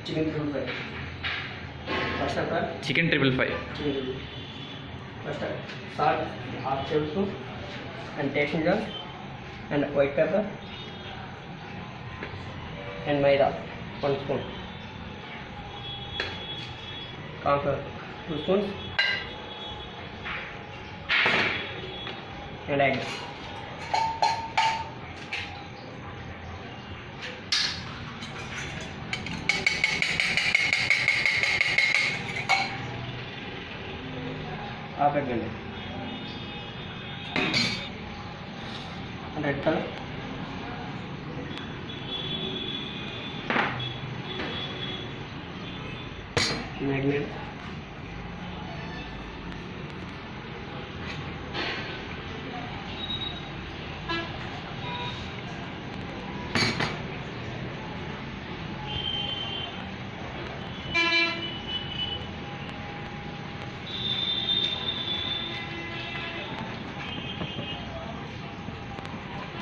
chicken triple fry. First of all, chicken triple five. chicken. First salt, half tablespoon, and tasting salt, and white pepper, and maida, 1 spoon. Corn flour, 2 spoons, and eggs. Half egg and red color. Marinate.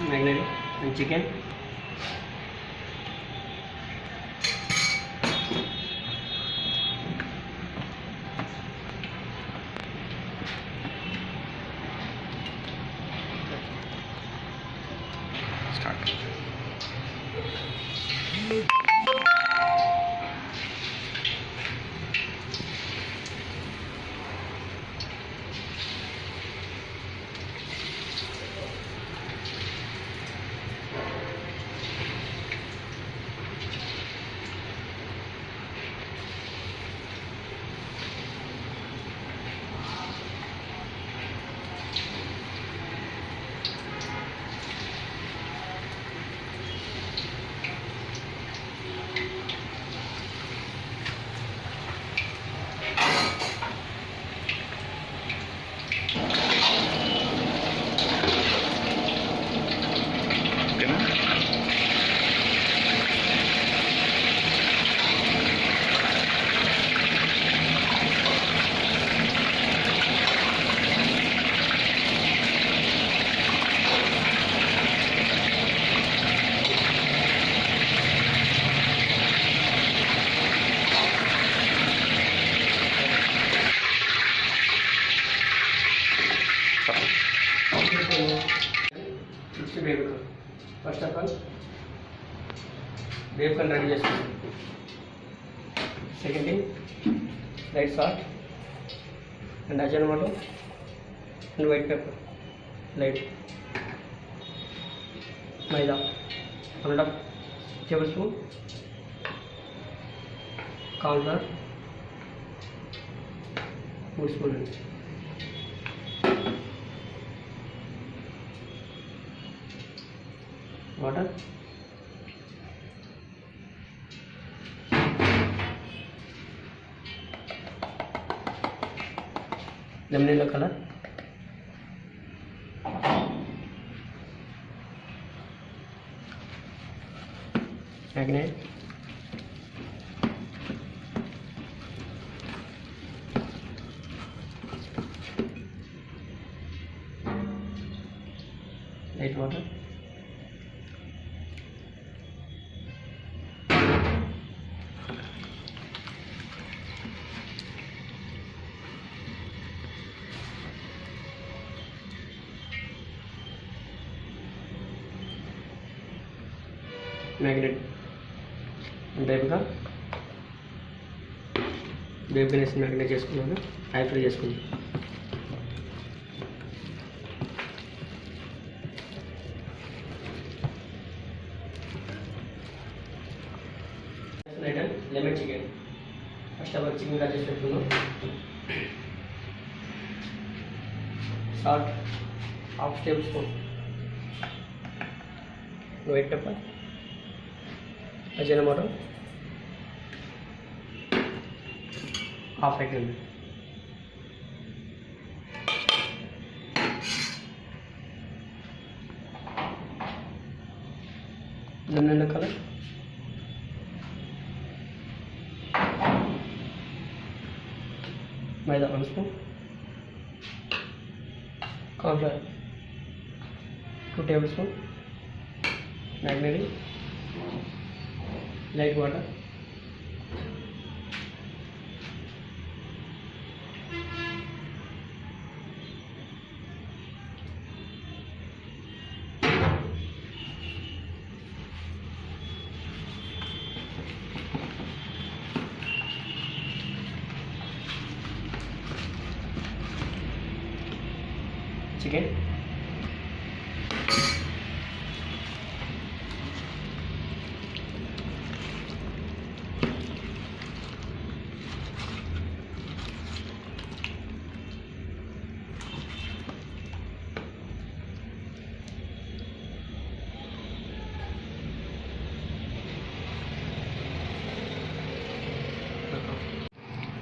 Marinate and chicken. Start. ఓకేనా? Mixie వేపుతాం. First of all వేపుకొని ready చేసుకుంటాం. Second thing light salt and Ajinomoto and white pepper light maida 1.5 tablespoon corn flour 3 స్పూన్లు water lemon yellow colour marinate light water marinate డ్రైప్గా వేసి marinate చేసుకున్నాను. High fry చేసుకున్నాను. Item lemon chicken. First of all chicken cut చేసి పెట్టుకున్నాం. Salt half tablespoon, white pepper, Ajinomoto, half egg అండి. Lemon colour, maida 1 spoon, corn flour 2 tablespoon, magnet, light water, chicken.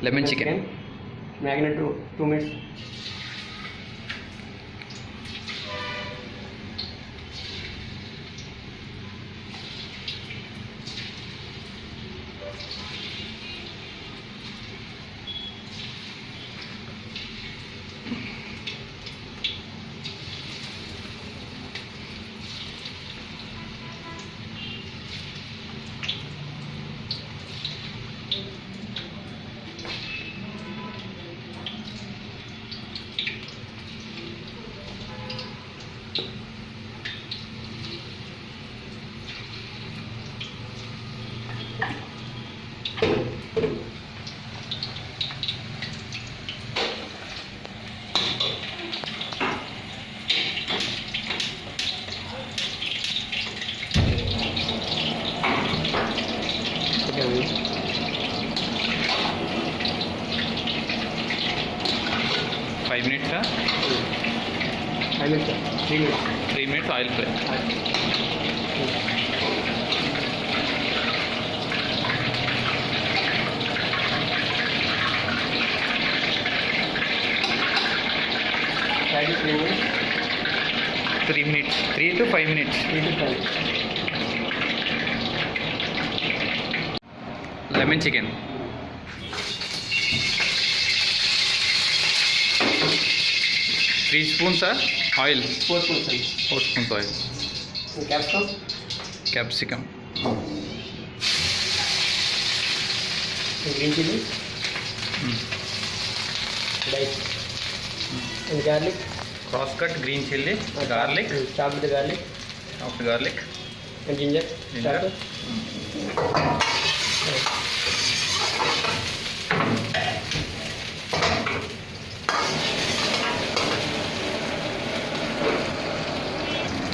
lemon chicken. Marinate 2 minutes. Okay. 5 minutes, 5 minutes. 3 minutes. 3 minutes oil fry. Fry it 3 minutes. 3 minutes, 3 to 5 minutes. 3 to 5. Lemon chicken. Three spoons oil. 4 spoons. 4 spoons oil. Capsicum. Capsicum. Green chili. Rice. And garlic. Cross cut green chili, garlic, Chopped the garlic. chopped garlic, And ginger. Ginger. Chopped.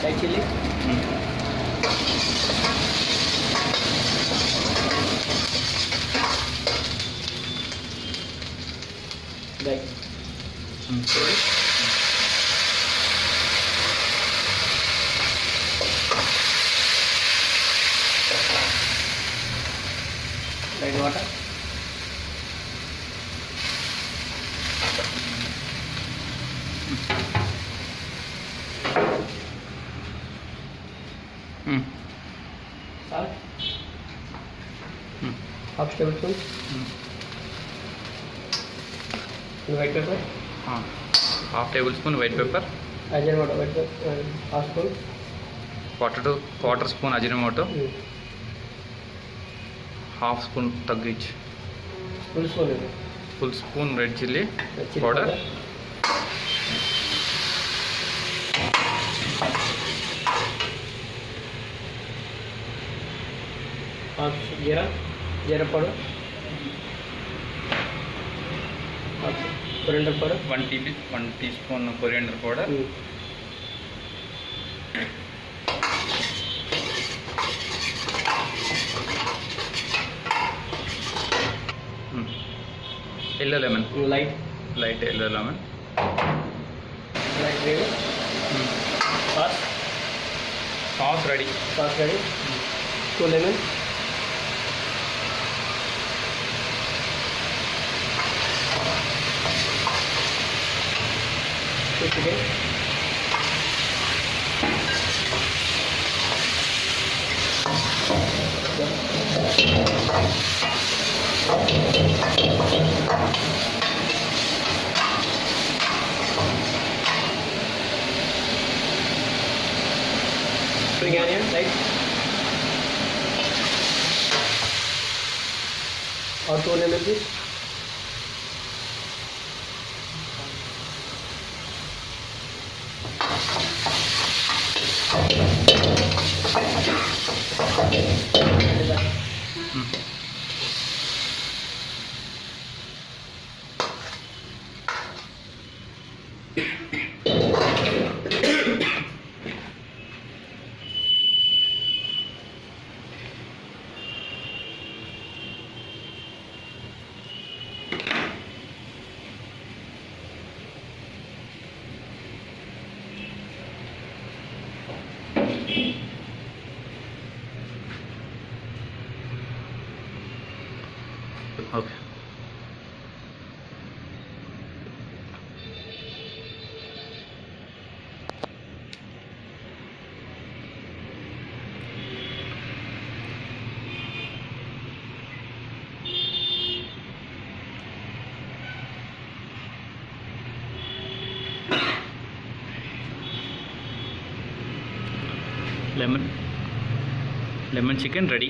White chili. Right. Right water. Salt. Half tablespoon. And white pepper. Half tablespoon white pepper, Ajinomoto white pepper. Half spoon. quarter spoon ajinomoto, half spoon taggich, Full spoon. full spoon red chili Chili powder, Half jeera powder. Half coriander powder. 1 teaspoon coriander powder, yellow lemon, Light yellow lemon, gravy. sauce ready, Sauce ready. 2 lemon. Two chicken. Spring onion, right? Or 2 lemon please. Okay. Lemon chicken ready.